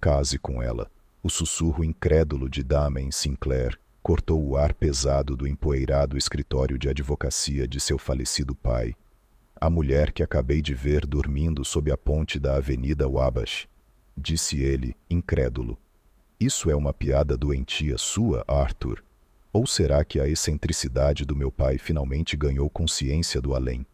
Case com ela. O sussurro incrédulo de Damien Sinclair cortou o ar pesado do empoeirado escritório de advocacia de seu falecido pai. A mulher que acabei de ver dormindo sob a ponte da Avenida Wabash, disse ele, incrédulo. Isso é uma piada doentia sua, Arthur? Ou será que a excentricidade do meu pai finalmente ganhou consciência do além?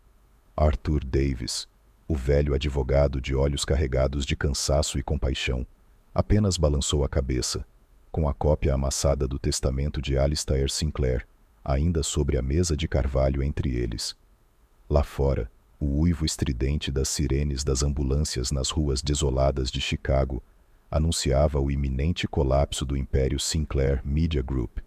Arthur Davis, o velho advogado de olhos carregados de cansaço e compaixão, apenas balançou a cabeça, com a cópia amassada do testamento de Alistair Sinclair, ainda sobre a mesa de carvalho entre eles. Lá fora, o uivo estridente das sirenes das ambulâncias nas ruas desoladas de Chicago anunciava o iminente colapso do império Sinclair Media Group.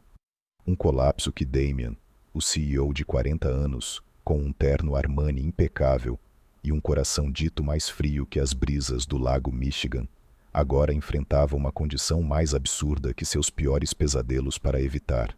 Um colapso que Damien, o CEO de 40 anos, com um terno Armani impecável e um coração dito mais frio que as brisas do lago Michigan, agora enfrentava uma condição mais absurda que seus piores pesadelos para evitar.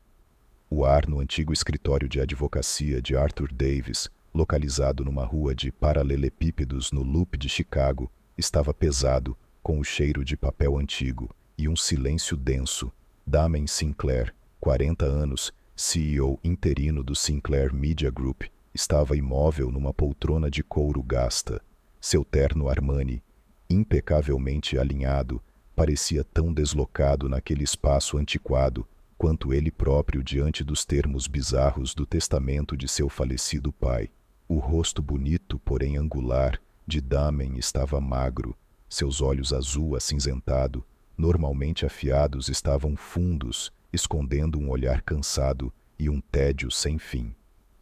O ar no antigo escritório de advocacia de Arthur Davis, localizado numa rua de paralelepípedos no Loop de Chicago, estava pesado, com o cheiro de papel antigo e um silêncio denso. Damien Sinclair, 40 anos, CEO interino do Sinclair Media Group, estava imóvel numa poltrona de couro gasta. Seu terno Armani, impecavelmente alinhado, parecia tão deslocado naquele espaço antiquado quanto ele próprio diante dos termos bizarros do testamento de seu falecido pai. O rosto bonito, porém angular, de Damien estava magro. Seus olhos azul acinzentado, normalmente afiados, estavam fundos, escondendo um olhar cansado e um tédio sem fim.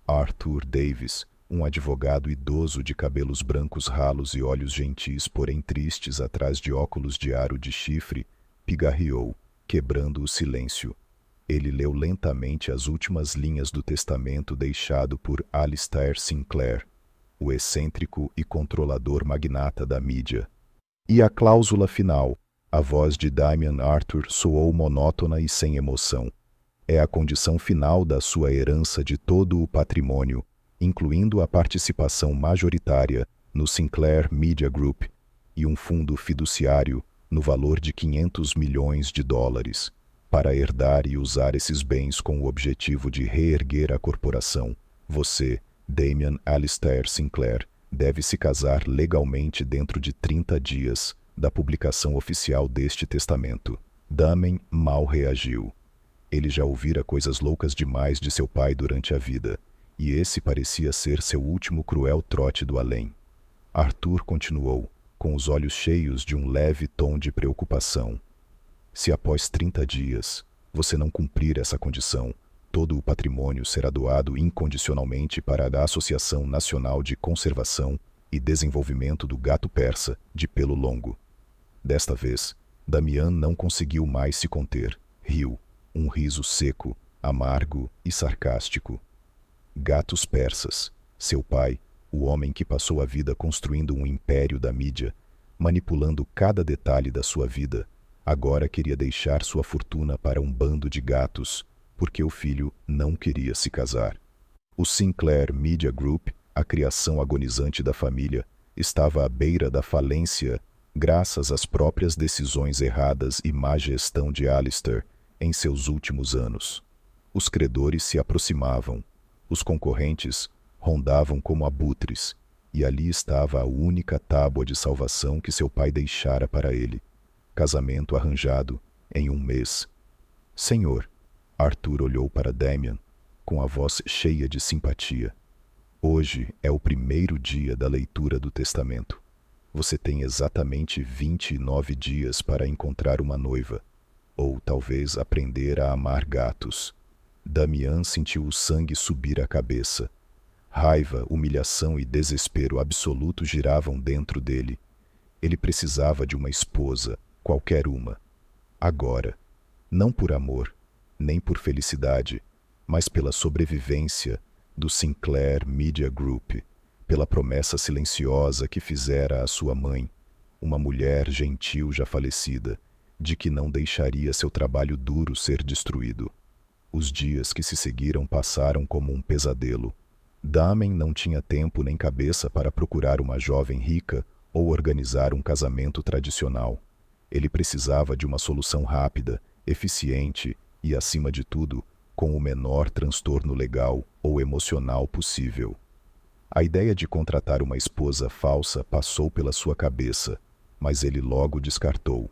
Arthur Davis, um advogado idoso de cabelos brancos ralos e olhos gentis, porém tristes atrás de óculos de aro de chifre, pigarreou, quebrando o silêncio. Ele leu lentamente as últimas linhas do testamento deixado por Alistair Sinclair, o excêntrico e controlador magnata da mídia. E a cláusula final, a voz de Damien Arthur soou monótona e sem emoção. É a condição final da sua herança de todo o patrimônio, incluindo a participação majoritária no Sinclair Media Group e um fundo fiduciário no valor de US$ 500 milhões, para herdar e usar esses bens com o objetivo de reerguer a corporação. Você, Damien Alistair Sinclair, deve se casar legalmente dentro de 30 dias da publicação oficial deste testamento. Damien mal reagiu. Ele já ouvira coisas loucas demais de seu pai durante a vida, e esse parecia ser seu último cruel trote do além. Arthur continuou, com os olhos cheios de um leve tom de preocupação. Se após 30 dias você não cumprir essa condição, todo o patrimônio será doado incondicionalmente para a Associação Nacional de Conservação e Desenvolvimento do Gato Persa de Pelo Longo. Desta vez, Damian não conseguiu mais se conter. Riu, um riso seco, amargo e sarcástico. Gatos persas. Seu pai, o homem que passou a vida construindo um império da mídia, manipulando cada detalhe da sua vida, agora queria deixar sua fortuna para um bando de gatos, porque o filho não queria se casar. O Sinclair Media Group, a criação agonizante da família, estava à beira da falência graças às próprias decisões erradas e má gestão de Alistair em seus últimos anos. Os credores se aproximavam, os concorrentes rondavam como abutres, e ali estava a única tábua de salvação que seu pai deixara para ele. Casamento arranjado em um mês. Senhor, Arthur olhou para Damien, com a voz cheia de simpatia. Hoje é o primeiro dia da leitura do testamento. Você tem exatamente 29 dias para encontrar uma noiva, ou talvez aprender a amar gatos. Damian sentiu o sangue subir à cabeça. Raiva, humilhação e desespero absoluto giravam dentro dele. Ele precisava de uma esposa, qualquer uma. Agora. Não por amor, nem por felicidade, mas pela sobrevivência do Sinclair Media Group, pela promessa silenciosa que fizera à sua mãe, uma mulher gentil já falecida, de que não deixaria seu trabalho duro ser destruído. Os dias que se seguiram passaram como um pesadelo. Damien não tinha tempo nem cabeça para procurar uma jovem rica ou organizar um casamento tradicional. Ele precisava de uma solução rápida, eficiente e, acima de tudo, com o menor transtorno legal ou emocional possível. A ideia de contratar uma esposa falsa passou pela sua cabeça, mas ele logo descartou.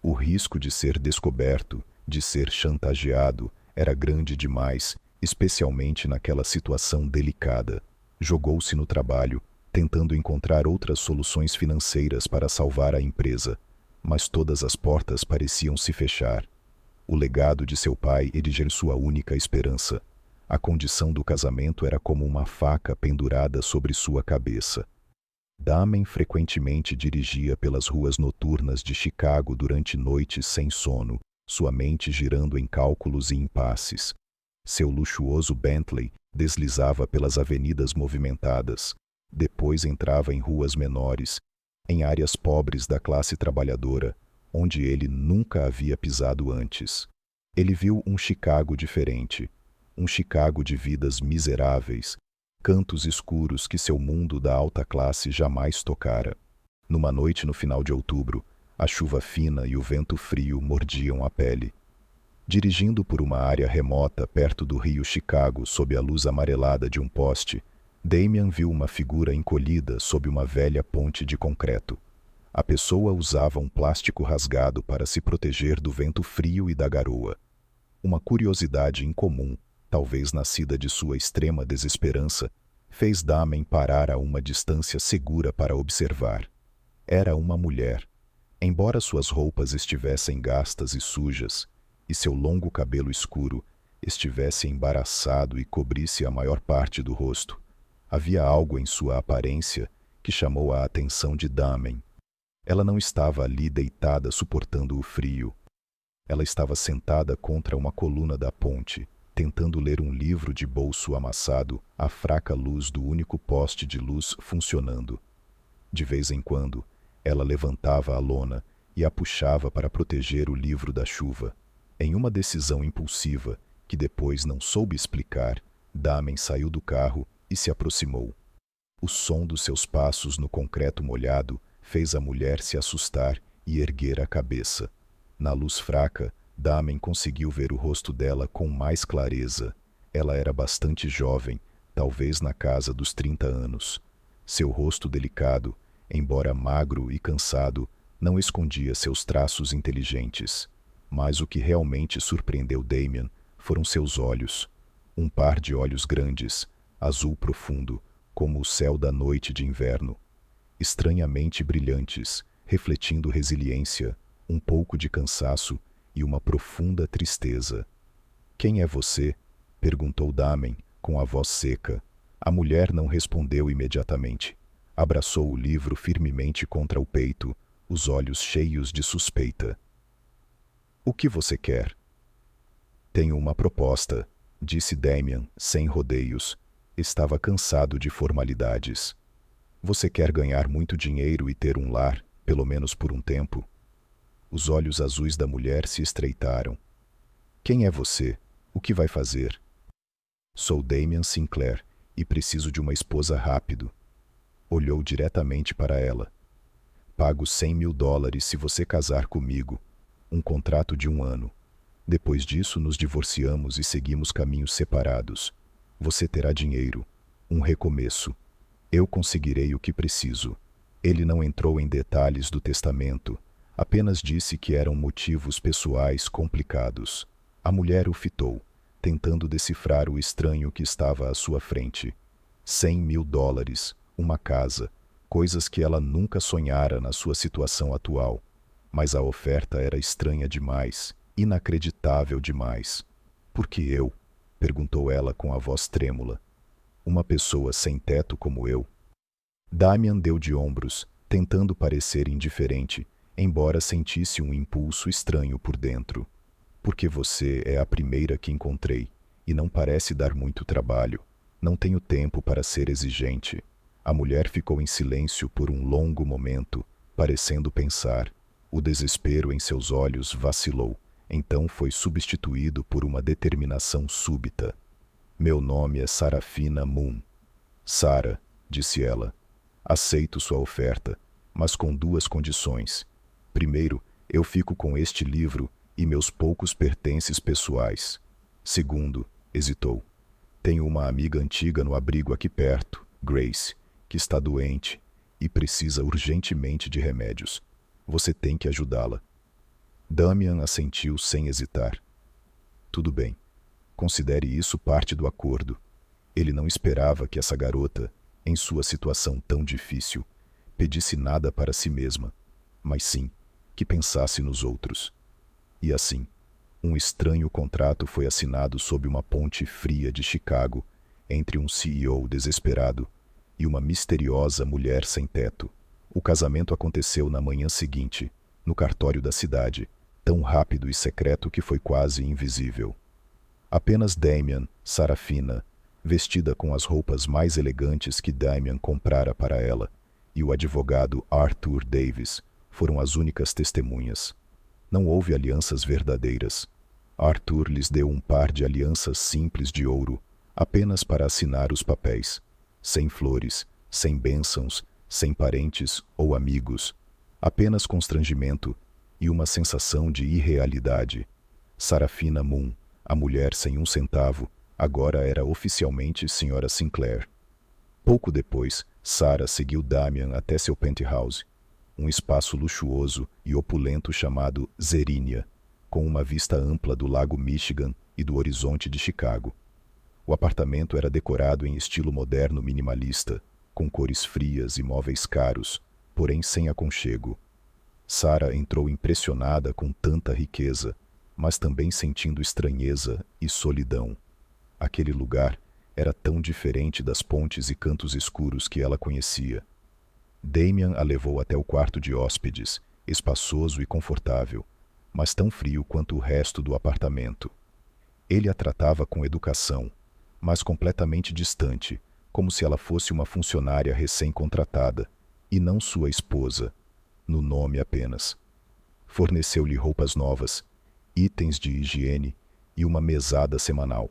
O risco de ser descoberto, de ser chantageado, era grande demais, especialmente naquela situação delicada. Jogou-se no trabalho, tentando encontrar outras soluções financeiras para salvar a empresa, mas todas as portas pareciam se fechar. O legado de seu pai era sua única esperança. A condição do casamento era como uma faca pendurada sobre sua cabeça. Damon frequentemente dirigia pelas ruas noturnas de Chicago durante noites sem sono, sua mente girando em cálculos e impasses. Seu luxuoso Bentley deslizava pelas avenidas movimentadas, depois entrava em ruas menores, em áreas pobres da classe trabalhadora, onde ele nunca havia pisado antes. Ele viu um Chicago diferente, um Chicago de vidas miseráveis, cantos escuros que seu mundo da alta classe jamais tocara. Numa noite no final de outubro, a chuva fina e o vento frio mordiam a pele. Dirigindo por uma área remota perto do rio Chicago sob a luz amarelada de um poste, Damon viu uma figura encolhida sob uma velha ponte de concreto. A pessoa usava um plástico rasgado para se proteger do vento frio e da garoa. Uma curiosidade incomum, talvez nascida de sua extrema desesperança, fez Damon parar a uma distância segura para observar. Era uma mulher. Embora suas roupas estivessem gastas e sujas, e seu longo cabelo escuro estivesse embaraçado e cobrisse a maior parte do rosto, havia algo em sua aparência que chamou a atenção de Damon. Ela não estava ali deitada suportando o frio. Ela estava sentada contra uma coluna da ponte, tentando ler um livro de bolso amassado à fraca luz do único poste de luz funcionando. De vez em quando, ela levantava a lona e a puxava para proteger o livro da chuva. Em uma decisão impulsiva, que depois não soube explicar, Damon saiu do carro e se aproximou. O som dos seus passos no concreto molhado fez a mulher se assustar e erguer a cabeça. Na luz fraca, Damon conseguiu ver o rosto dela com mais clareza. Ela era bastante jovem, talvez na casa dos 30 anos. Seu rosto delicado, embora magro e cansado, não escondia seus traços inteligentes. Mas o que realmente surpreendeu Damon foram seus olhos. Um par de olhos grandes, azul profundo, como o céu da noite de inverno. Estranhamente brilhantes, refletindo resiliência, um pouco de cansaço e uma profunda tristeza. "Quem é você?" perguntou Damon, com a voz seca. A mulher não respondeu imediatamente. Abraçou o livro firmemente contra o peito, os olhos cheios de suspeita. "O que você quer?" "Tenho uma proposta", disse Damon, sem rodeios. Estava cansado de formalidades. "Você quer ganhar muito dinheiro e ter um lar, pelo menos por um tempo?" Os olhos azuis da mulher se estreitaram. "Quem é você? O que vai fazer?" "Sou Damon Sinclair e preciso de uma esposa rápido." Olhou diretamente para ela. "Pago $100.000 se você casar comigo. Um contrato de 1 ano. Depois disso nos divorciamos e seguimos caminhos separados. Você terá dinheiro. Um recomeço. Eu conseguirei o que preciso." Ele não entrou em detalhes do testamento. Apenas disse que eram motivos pessoais complicados. A mulher o fitou, tentando decifrar o estranho que estava à sua frente. $100.000, uma casa, coisas que ela nunca sonhara na sua situação atual. Mas a oferta era estranha demais, inacreditável demais. "Por que eu?" perguntou ela com a voz trêmula. "Uma pessoa sem teto como eu?" Damon deu de ombros, tentando parecer indiferente, embora sentisse um impulso estranho por dentro. "Porque você é a primeira que encontrei, e não parece dar muito trabalho. Não tenho tempo para ser exigente." A mulher ficou em silêncio por um longo momento, parecendo pensar. O desespero em seus olhos vacilou, então foi substituído por uma determinação súbita. "Meu nome é Sarafina Moon." "Sara", disse ela, "aceito sua oferta, mas com 2 condições. Primeiro, Eu fico com este livro e meus poucos pertences pessoais. Segundo, hesitou. Tenho uma amiga antiga no abrigo aqui perto, Grace, que está doente e precisa urgentemente de remédios. Você tem que ajudá-la. Damian assentiu sem hesitar. Tudo bem. Considere isso parte do acordo. Ele não esperava que essa garota, em sua situação tão difícil, pedisse nada para si mesma, mas sim que pensasse nos outros. E assim, um estranho contrato foi assinado sob uma ponte fria de Chicago entre um CEO desesperado e uma misteriosa mulher sem teto. O casamento aconteceu na manhã seguinte, no cartório da cidade, tão rápido e secreto que foi quase invisível. Apenas Damian, Sarafina, vestida com as roupas mais elegantes que Damian comprara para ela, e o advogado Arthur Davis foram as únicas testemunhas. Não houve alianças verdadeiras. Arthur lhes deu um par de alianças simples de ouro, apenas para assinar os papéis, sem flores, sem bênçãos, sem parentes ou amigos, apenas constrangimento e uma sensação de irrealidade. Sarafina Moon, a mulher sem um centavo, agora era oficialmente Sra. Sinclair. Pouco depois, Sarah seguiu Damian até seu penthouse, um espaço luxuoso e opulento chamado Zerinia, com uma vista ampla do lago Michigan e do horizonte de Chicago. O apartamento era decorado em estilo moderno minimalista, com cores frias e móveis caros, porém sem aconchego. Sarah entrou impressionada com tanta riqueza, mas também sentindo estranheza e solidão. Aquele lugar era tão diferente das pontes e cantos escuros que ela conhecia. Damian a levou até o quarto de hóspedes, espaçoso e confortável, mas tão frio quanto o resto do apartamento. Ele a tratava com educação, mas completamente distante, como se ela fosse uma funcionária recém-contratada, e não sua esposa, no nome apenas. Forneceu-lhe roupas novas, itens de higiene e uma mesada semanal.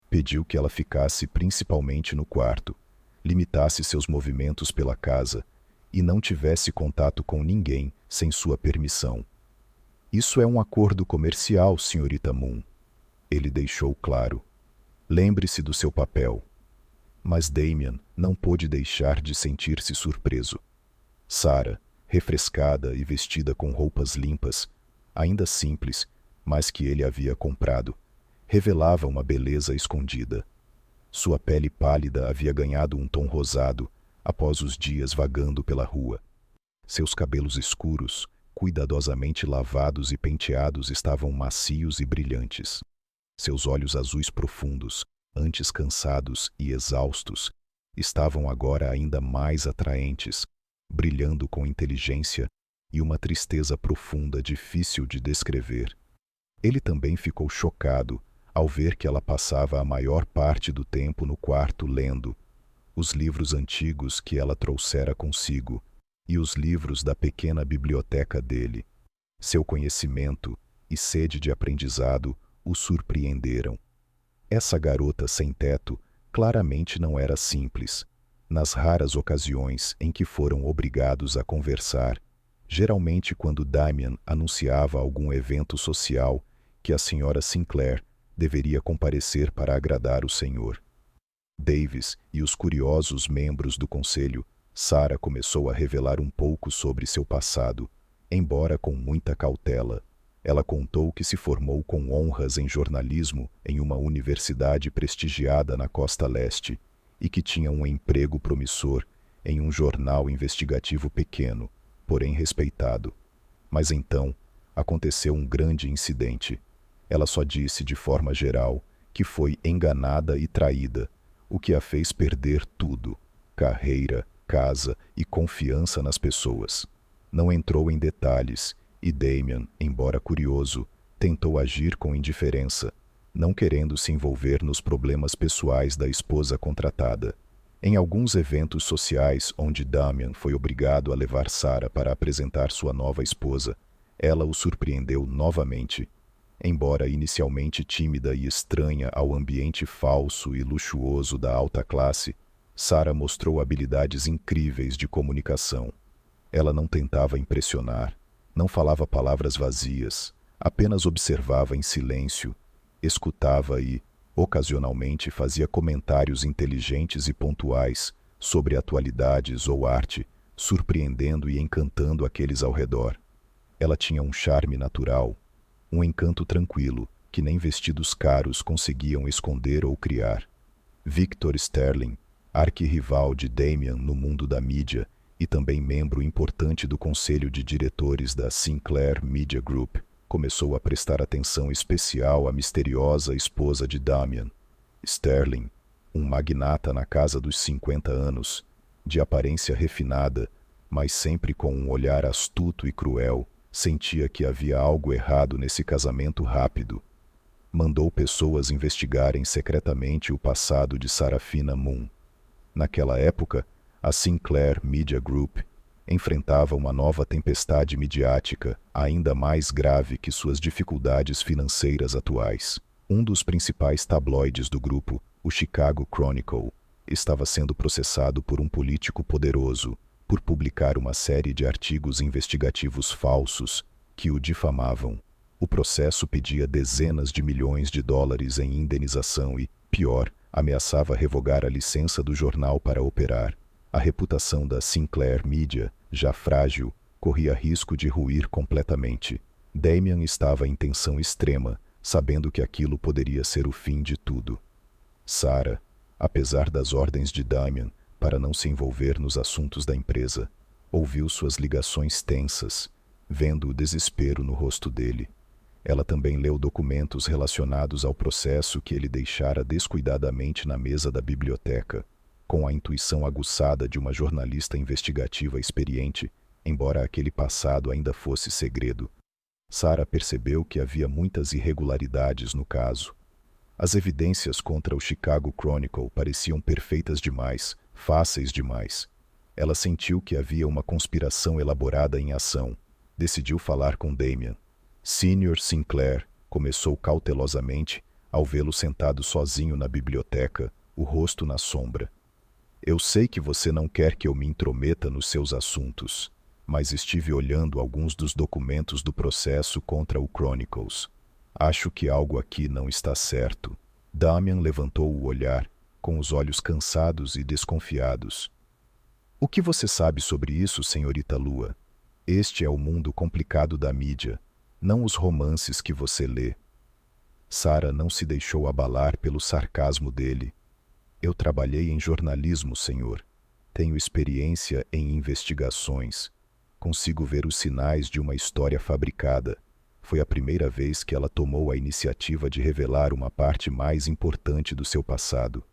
Pediu que ela ficasse principalmente no quarto, limitasse seus movimentos pela casa e não tivesse contato com ninguém sem sua permissão. Isso é um acordo comercial, senhorita Moon. Ele deixou claro. Lembre-se do seu papel. Mas Damian não pôde deixar de sentir-se surpreso. Sarah, refrescada e vestida com roupas limpas, ainda simples, mas que ele havia comprado, revelava uma beleza escondida. Sua pele pálida havia ganhado um tom rosado após os dias vagando pela rua. Seus cabelos escuros, cuidadosamente lavados e penteados, estavam macios e brilhantes. Seus olhos azuis profundos, antes cansados e exaustos, estavam agora ainda mais atraentes, brilhando com inteligência e uma tristeza profunda difícil de descrever. Ele também ficou chocado ao ver que ela passava a maior parte do tempo no quarto lendo os livros antigos que ela trouxera consigo e os livros da pequena biblioteca dele. Seu conhecimento e sede de aprendizado o surpreenderam. Essa garota sem teto claramente não era simples. Nas raras ocasiões em que foram obrigados a conversar, geralmente quando Damian anunciava algum evento social que a Sra. Sinclair deveria comparecer para agradar o senhor Davis e os curiosos membros do conselho, Sarah começou a revelar um pouco sobre seu passado, embora com muita cautela. Ela contou que se formou com honras em jornalismo em uma universidade prestigiada na costa leste e que tinha um emprego promissor em um jornal investigativo pequeno, porém respeitado. Mas então aconteceu um grande incidente. Ela só disse de forma geral que foi enganada e traída, o que a fez perder tudo: carreira, casa e confiança nas pessoas. Não entrou em detalhes e Damian, embora curioso, tentou agir com indiferença, não querendo se envolver nos problemas pessoais da esposa contratada. Em alguns eventos sociais onde Damian foi obrigado a levar Sarah para apresentar sua nova esposa, ela o surpreendeu novamente. Embora inicialmente tímida e estranha ao ambiente falso e luxuoso da alta classe, Sarah mostrou habilidades incríveis de comunicação. Ela não tentava impressionar, Não falava palavras vazias, apenas observava em silêncio, escutava e, ocasionalmente, fazia comentários inteligentes e pontuais sobre atualidades ou arte, surpreendendo e encantando aqueles ao redor. Ela tinha um charme natural, um encanto tranquilo, que nem vestidos caros conseguiam esconder ou criar. Victor Sterling, arquirrival de Damien no mundo da mídia e também membro importante do conselho de diretores da Sinclair Media Group, começou a prestar atenção especial à misteriosa esposa de Damien. Sterling, um magnata na casa dos 50 anos, de aparência refinada, mas sempre com um olhar astuto e cruel, sentia que havia algo errado nesse casamento rápido. Mandou pessoas investigarem secretamente o passado de Sarafina Moon. Naquela época, a Sinclair Media Group enfrentava uma nova tempestade midiática, ainda mais grave que suas dificuldades financeiras atuais. Um dos principais tabloides do grupo, o Chicago Chronicle, estava sendo processado por um político poderoso por publicar uma série de artigos investigativos falsos que o difamavam. O processo pedia dezenas de milhões de dólares em indenização e, pior, ameaçava revogar a licença do jornal para operar. A reputação da Sinclair Media, já frágil, corria risco de ruir completamente. Damien estava em tensão extrema, sabendo que aquilo poderia ser o fim de tudo. Sarah, apesar das ordens de Damien para não se envolver nos assuntos da empresa, ouviu suas ligações tensas, vendo o desespero no rosto dele. Ela também leu documentos relacionados ao processo que ele deixara descuidadamente na mesa da biblioteca, com a intuição aguçada de uma jornalista investigativa experiente, embora aquele passado ainda fosse segredo. Sarah percebeu que havia muitas irregularidades no caso. As evidências contra o Chicago Chronicle pareciam perfeitas demais, fáceis demais. Ela sentiu que havia uma conspiração elaborada em ação. Decidiu falar com Damien. Sr. Sinclair começou cautelosamente ao vê-lo sentado sozinho na biblioteca, o rosto na sombra. Eu sei que você não quer que eu me intrometa nos seus assuntos, mas estive olhando alguns dos documentos do processo contra o Chronicles. Acho que algo aqui não está certo. Damien levantou o olhar, com os olhos cansados e desconfiados. O que você sabe sobre isso, senhorita Lua? Este é o mundo complicado da mídia, não os romances que você lê. Sarah não se deixou abalar pelo sarcasmo dele. Eu trabalhei em jornalismo, senhor. Tenho experiência em investigações. Consigo ver os sinais de uma história fabricada. Foi a primeira vez que ela tomou a iniciativa de revelar uma parte mais importante do seu passado.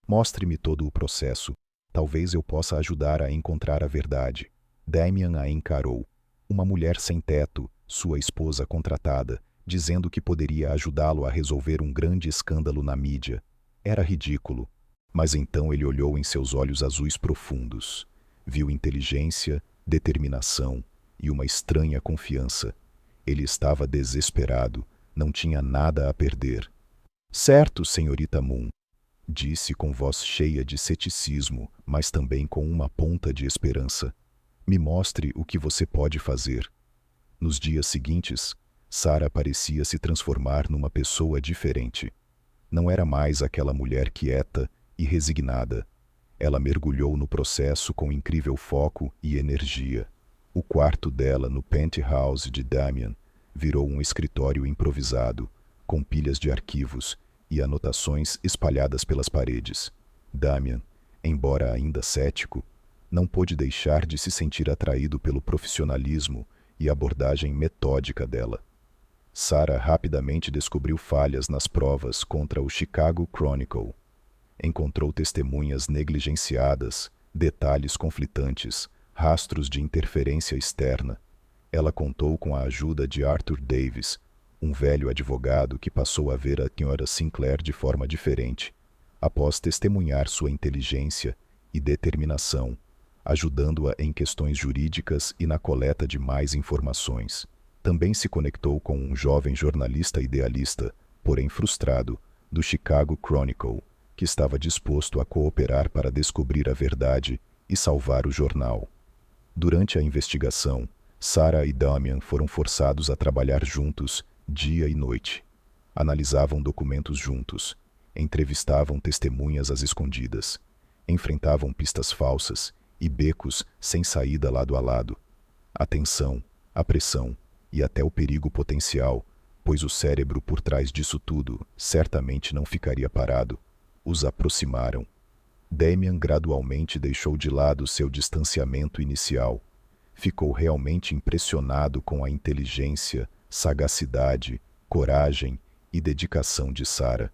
Mostre-me todo o processo. Talvez eu possa ajudar a encontrar a verdade. Damien a encarou. Uma mulher sem teto, sua esposa contratada, dizendo que poderia ajudá-lo a resolver um grande escândalo na mídia. Era ridículo. Mas então ele olhou em seus olhos azuis profundos. Viu inteligência, determinação e uma estranha confiança. Ele estava desesperado, não tinha nada a perder. Certo, senhorita Moon, disse com voz cheia de ceticismo, mas também com uma ponta de esperança. Me mostre o que você pode fazer. Nos dias seguintes, Sarah parecia se transformar numa pessoa diferente. Não era mais aquela mulher quieta e resignada. Ela mergulhou no processo com incrível foco e energia. O quarto dela no penthouse de Damien virou um escritório improvisado, com pilhas de arquivos e anotações espalhadas pelas paredes. Damien, embora ainda cético, não pôde deixar de se sentir atraído pelo profissionalismo e abordagem metódica dela. Sarah rapidamente descobriu falhas nas provas contra o Chicago Chronicle. Encontrou testemunhas negligenciadas, detalhes conflitantes, rastros de interferência externa. Ela contou com a ajuda de Arthur Davis, um velho advogado que passou a ver a Sra. Sinclair de forma diferente, após testemunhar sua inteligência e determinação, ajudando-a em questões jurídicas e na coleta de mais informações. Também se conectou com um jovem jornalista idealista, porém frustrado, do Chicago Chronicle, que estava disposto a cooperar para descobrir a verdade e salvar o jornal. Durante a investigação, Sarah e Damian foram forçados a trabalhar juntos, dia e noite. Analisavam documentos juntos, entrevistavam testemunhas às escondidas, enfrentavam pistas falsas e becos sem saída lado a lado. A tensão, a pressão e até o perigo potencial, pois o cérebro por trás disso tudo certamente não ficaria parado, os aproximaram. Damian gradualmente deixou de lado seu distanciamento inicial. Ficou realmente impressionado com a inteligência, sagacidade, coragem e dedicação de Sarah.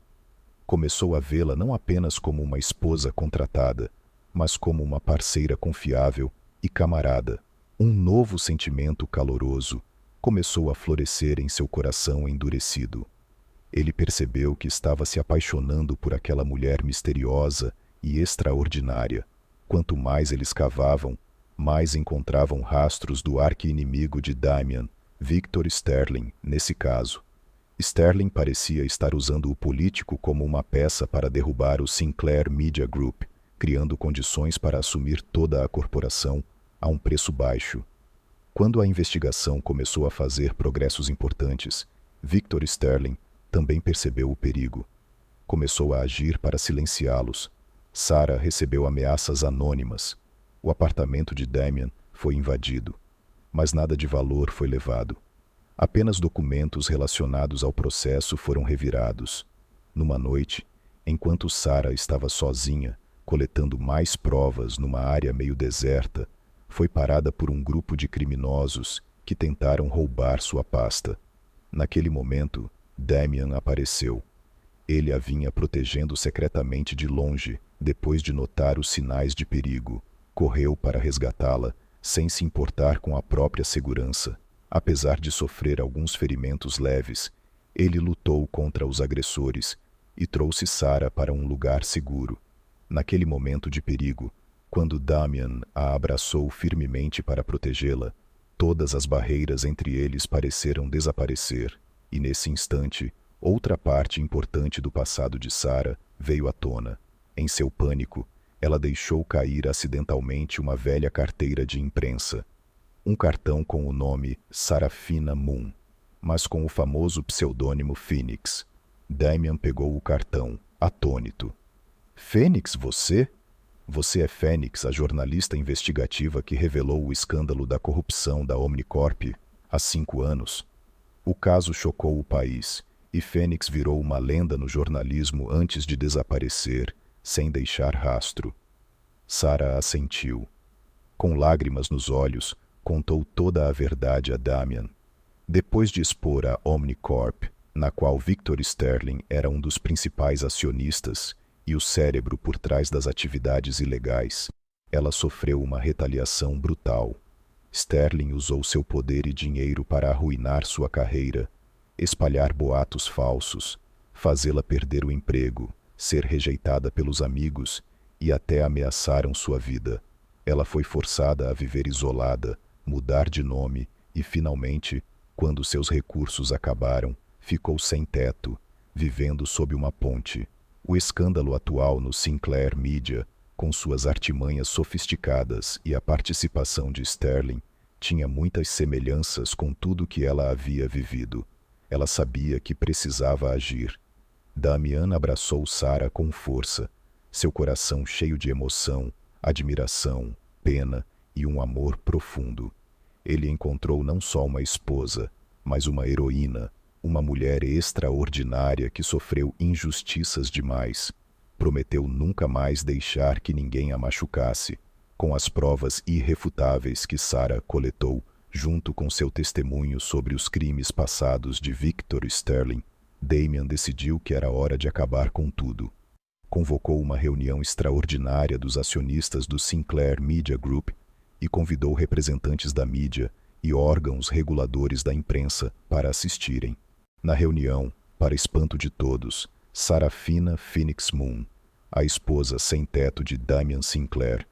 Começou a vê-la não apenas como uma esposa contratada, mas como uma parceira confiável e camarada. Um novo sentimento caloroso começou a florescer em seu coração endurecido. Ele percebeu que estava se apaixonando por aquela mulher misteriosa e extraordinária. Quanto mais eles cavavam, mais encontravam rastros do arqui-inimigo de Damian, Victor Sterling, nesse caso. Sterling parecia estar usando o político como uma peça para derrubar o Sinclair Media Group, criando condições para assumir toda a corporação a um preço baixo. Quando a investigação começou a fazer progressos importantes, Victor Sterling também percebeu o perigo. Começou a agir para silenciá-los. Sarah recebeu ameaças anônimas. O apartamento de Damian foi invadido, mas nada de valor foi levado. Apenas documentos relacionados ao processo foram revirados. Numa noite, enquanto Sarah estava sozinha, coletando mais provas numa área meio deserta, foi parada por um grupo de criminosos que tentaram roubar sua pasta. Naquele momento, Damian apareceu. Ele a vinha protegendo secretamente de longe, depois de notar os sinais de perigo. Correu para resgatá-la, sem se importar com a própria segurança. Apesar de sofrer alguns ferimentos leves, ele lutou contra os agressores e trouxe Sarah para um lugar seguro. Naquele momento de perigo, quando Damian a abraçou firmemente para protegê-la, todas as barreiras entre eles pareceram desaparecer, e nesse instante, outra parte importante do passado de Sarah veio à tona. Em seu pânico, ela deixou cair acidentalmente uma velha carteira de imprensa. Um cartão com o nome Sarafina Moon, mas com o famoso pseudônimo Phoenix. Damian pegou o cartão, atônito. Fênix, você? Você é Fênix, a jornalista investigativa que revelou o escândalo da corrupção da Omnicorp há 5 anos. O caso chocou o país, e Fênix virou uma lenda no jornalismo antes de desaparecer, sem deixar rastro. Sarah assentiu. Com lágrimas nos olhos, contou toda a verdade a Damian. Depois de expor a Omnicorp, na qual Victor Sterling era um dos principais acionistas e o cérebro por trás das atividades ilegais, ela sofreu uma retaliação brutal. Sterling usou seu poder e dinheiro para arruinar sua carreira, espalhar boatos falsos, fazê-la perder o emprego, ser rejeitada pelos amigos e até ameaçaram sua vida. Ela foi forçada a viver isolada, mudar de nome e, finalmente, quando seus recursos acabaram, ficou sem teto, vivendo sob uma ponte. O escândalo atual no Sinclair Media, com suas artimanhas sofisticadas e a participação de Sterling, tinha muitas semelhanças com tudo que ela havia vivido. Ela sabia que precisava agir. Damian abraçou Sarah com força, seu coração cheio de emoção, admiração, pena e um amor profundo. Ele encontrou não só uma esposa, mas uma heroína, uma mulher extraordinária que sofreu injustiças demais. Prometeu nunca mais deixar que ninguém a machucasse. Com as provas irrefutáveis que Sarah coletou, junto com seu testemunho sobre os crimes passados de Victor Sterling, Damian decidiu que era hora de acabar com tudo. Convocou uma reunião extraordinária dos acionistas do Sinclair Media Group e convidou representantes da mídia e órgãos reguladores da imprensa para assistirem. Na reunião, para espanto de todos, Sarafina Phoenix Moon, a esposa sem teto de Damian Sinclair,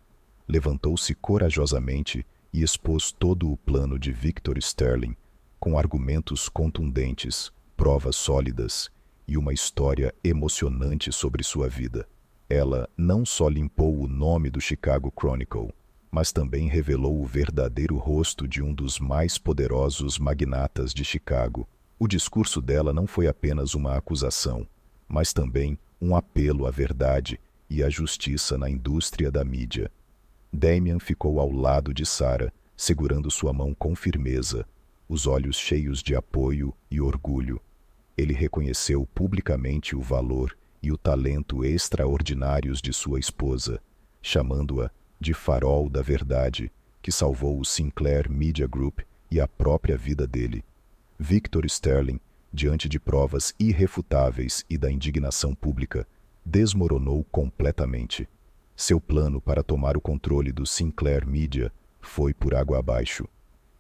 levantou-se corajosamente e expôs todo o plano de Victor Sterling, com argumentos contundentes, provas sólidas e uma história emocionante sobre sua vida. Ela não só limpou o nome do Chicago Chronicle, mas também revelou o verdadeiro rosto de um dos mais poderosos magnatas de Chicago. O discurso dela não foi apenas uma acusação, mas também um apelo à verdade e à justiça na indústria da mídia. Damian ficou ao lado de Sarah, segurando sua mão com firmeza, os olhos cheios de apoio e orgulho. Ele reconheceu publicamente o valor e o talento extraordinários de sua esposa, chamando-a de farol da verdade, que salvou o Sinclair Media Group e a própria vida dele. Victor Sterling, diante de provas irrefutáveis e da indignação pública, desmoronou completamente. Seu plano para tomar o controle do Sinclair Media foi por água abaixo.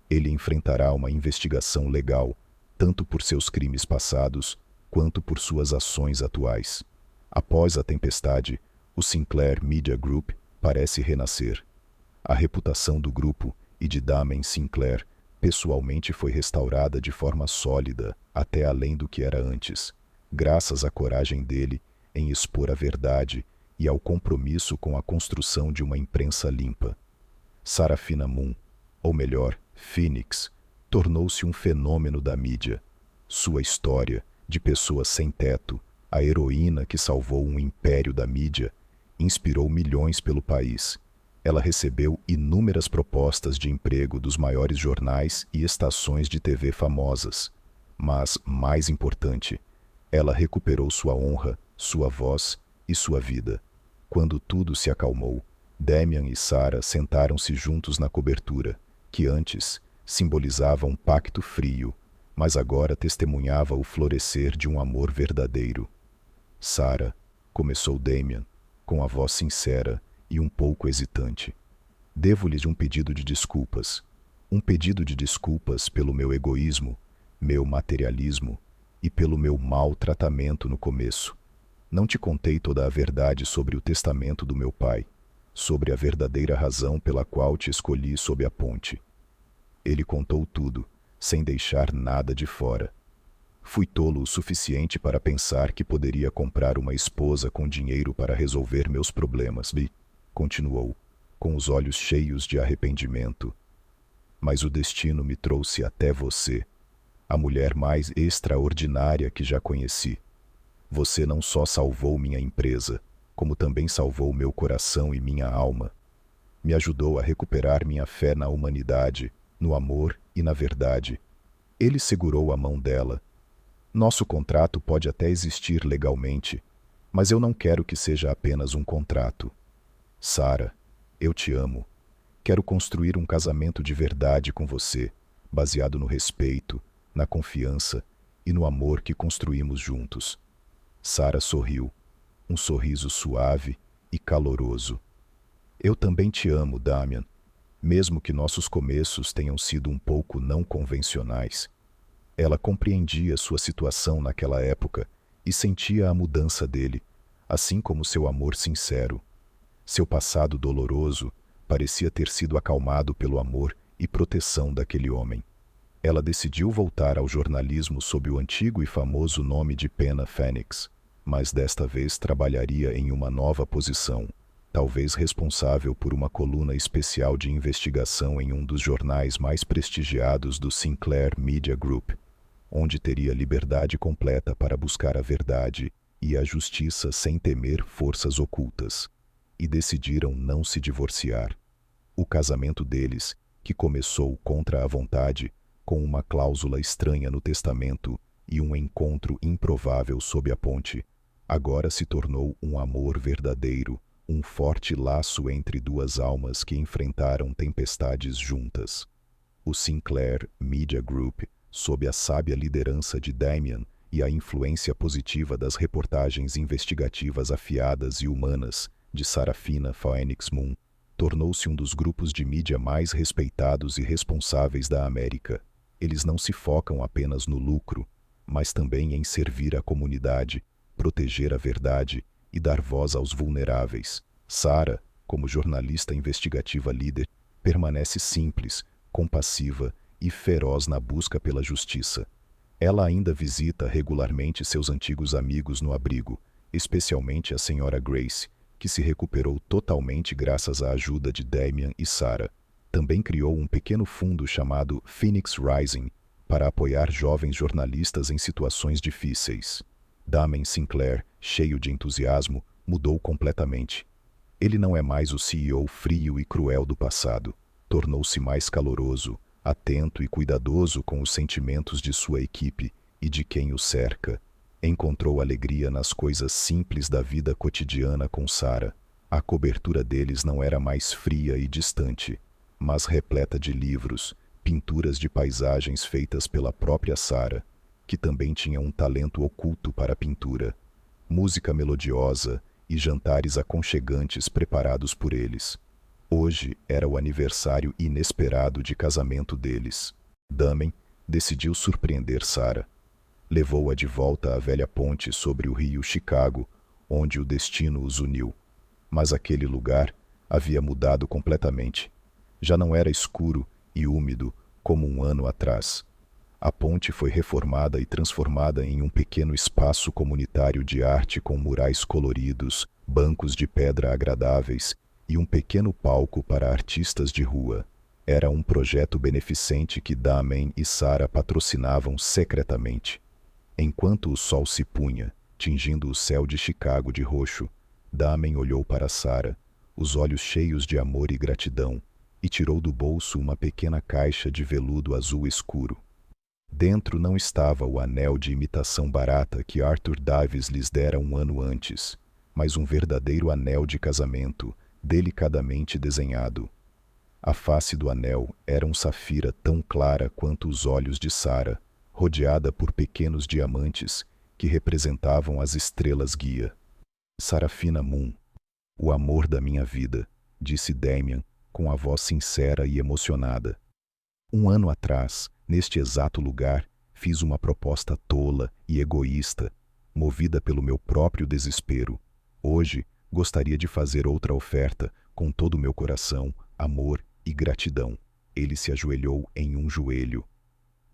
Ele enfrentará uma investigação legal, tanto por seus crimes passados, quanto por suas ações atuais. Após a tempestade, o Sinclair Media Group parece renascer. A reputação do grupo e de Damian Sinclair pessoalmente foi restaurada de forma sólida, até além do que era antes, graças à coragem dele em expor a verdade e ao compromisso com a construção de uma imprensa limpa. Sarafina Moon, ou melhor, Phoenix, tornou-se um fenômeno da mídia. Sua história, de pessoa sem teto, a heroína que salvou um império da mídia, inspirou milhões pelo país. Ela recebeu inúmeras propostas de emprego dos maiores jornais e estações de TV famosas. Mas, mais importante, ela recuperou sua honra, sua voz e sua vida. Quando tudo se acalmou, Damian e Sarah sentaram-se juntos na cobertura, que antes simbolizava um pacto frio, mas agora testemunhava o florescer de um amor verdadeiro. Sarah, começou Damian, com a voz sincera e um pouco hesitante. Devo-lhes um pedido de desculpas. Um pedido de desculpas pelo meu egoísmo, meu materialismo e pelo meu mau tratamento no começo. Não te contei toda a verdade sobre o testamento do meu pai, sobre a verdadeira razão pela qual te escolhi sob a ponte. Ele contou tudo, sem deixar nada de fora. Fui tolo o suficiente para pensar que poderia comprar uma esposa com dinheiro para resolver meus problemas, continuou, com os olhos cheios de arrependimento. Mas o destino me trouxe até você, a mulher mais extraordinária que já conheci. Você não só salvou minha empresa, como também salvou meu coração e minha alma. Me ajudou a recuperar minha fé na humanidade, no amor e na verdade. Ele segurou a mão dela. Nosso contrato pode até existir legalmente, mas eu não quero que seja apenas um contrato. Sarah, eu te amo. Quero construir um casamento de verdade com você, baseado no respeito, na confiança e no amor que construímos juntos. Sarah sorriu, um sorriso suave e caloroso. Eu também te amo, Damian, mesmo que nossos começos tenham sido um pouco não convencionais. Ela compreendia sua situação naquela época e sentia a mudança dele, assim como seu amor sincero. Seu passado doloroso parecia ter sido acalmado pelo amor e proteção daquele homem. Ela decidiu voltar ao jornalismo sob o antigo e famoso nome de Pena Phoenix, mas desta vez trabalharia em uma nova posição, talvez responsável por uma coluna especial de investigação em um dos jornais mais prestigiados do Sinclair Media Group, onde teria liberdade completa para buscar a verdade e a justiça sem temer forças ocultas. E decidiram não se divorciar. O casamento deles, que começou contra a vontade, com uma cláusula estranha no testamento e um encontro improvável sob a ponte, agora se tornou um amor verdadeiro, um forte laço entre duas almas que enfrentaram tempestades juntas. O Sinclair Media Group, sob a sábia liderança de Damian e a influência positiva das reportagens investigativas afiadas e humanas de Sarafina Phoenix Moon, tornou-se um dos grupos de mídia mais respeitados e responsáveis da América. Eles não se focam apenas no lucro, mas também em servir a comunidade, proteger a verdade e dar voz aos vulneráveis. Sarah, como jornalista investigativa líder, permanece simples, compassiva e feroz na busca pela justiça. Ela ainda visita regularmente seus antigos amigos no abrigo, especialmente a Sra. Grace, que se recuperou totalmente graças à ajuda de Damian e Sarah. Também criou um pequeno fundo chamado Phoenix Rising para apoiar jovens jornalistas em situações difíceis. Damian Sinclair, cheio de entusiasmo, mudou completamente. Ele não é mais o CEO frio e cruel do passado. Tornou-se mais caloroso, atento e cuidadoso com os sentimentos de sua equipe e de quem o cerca. Encontrou alegria nas coisas simples da vida cotidiana com Sarah. A cobertura deles não era mais fria e distante, mas repleta de livros, pinturas de paisagens feitas pela própria Sarah, que também tinha um talento oculto para a pintura, música melodiosa e jantares aconchegantes preparados por eles. Hoje era o aniversário inesperado de casamento deles. Damian decidiu surpreender Sarah. Levou-a de volta à velha ponte sobre o rio Chicago, onde o destino os uniu. Mas aquele lugar havia mudado completamente. Já não era escuro e úmido como um ano atrás. A ponte foi reformada e transformada em um pequeno espaço comunitário de arte com murais coloridos, bancos de pedra agradáveis e um pequeno palco para artistas de rua. Era um projeto beneficente que Damian e Sarah patrocinavam secretamente. Enquanto o sol se punha, tingindo o céu de Chicago de roxo, Damian olhou para Sarah, os olhos cheios de amor e gratidão, e tirou do bolso uma pequena caixa de veludo azul escuro. Dentro não estava o anel de imitação barata que Arthur Davis lhes dera um ano antes, mas um verdadeiro anel de casamento, delicadamente desenhado. A face do anel era um safira tão clara quanto os olhos de Sarah, rodeada por pequenos diamantes que representavam as estrelas guia. Sarafina Moon, o amor da minha vida, disse Damian com a voz sincera e emocionada. Um ano atrás, neste exato lugar, fiz uma proposta tola e egoísta, movida pelo meu próprio desespero. Hoje, gostaria de fazer outra oferta com todo o meu coração, amor e gratidão. Ele se ajoelhou em um joelho.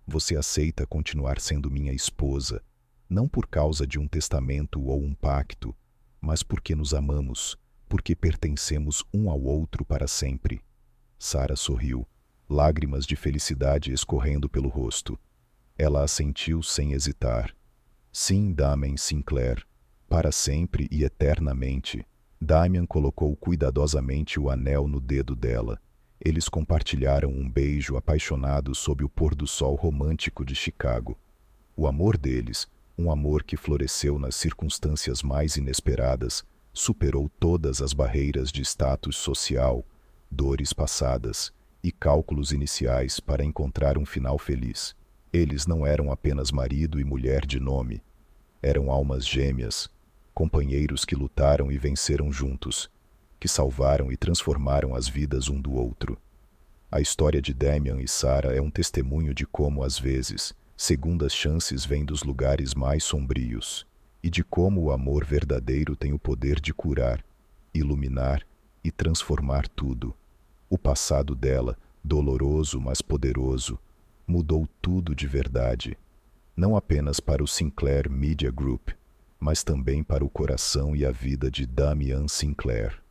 Você aceita continuar sendo minha esposa, não por causa de um testamento ou um pacto, mas porque nos amamos, porque pertencemos um ao outro para sempre. Sarah sorriu, lágrimas de felicidade escorrendo pelo rosto. Ela assentiu sem hesitar. Sim, Damian Sinclair, para sempre e eternamente. Damian colocou cuidadosamente o anel no dedo dela. Eles compartilharam um beijo apaixonado sob o pôr do sol romântico de Chicago. O amor deles, um amor que floresceu nas circunstâncias mais inesperadas, superou todas as barreiras de status social, dores passadas e cálculos iniciais para encontrar um final feliz. Eles não eram apenas marido e mulher de nome. Eram almas gêmeas, companheiros que lutaram e venceram juntos, que salvaram e transformaram as vidas um do outro. A história de Damian e Sarah é um testemunho de como, às vezes, segundas chances vêm dos lugares mais sombrios, e de como o amor verdadeiro tem o poder de curar, iluminar e transformar tudo. O passado dela, doloroso mas poderoso, mudou tudo de verdade, não apenas para o Sinclair Media Group, mas também para o coração e a vida de Damian Sinclair.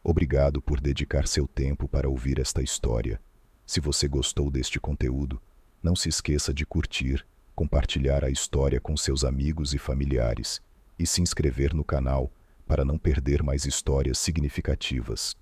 Obrigado por dedicar seu tempo para ouvir esta história. Se você gostou deste conteúdo, não se esqueça de curtir, compartilhar a história com seus amigos e familiares e se inscrever no canal para não perder mais histórias significativas.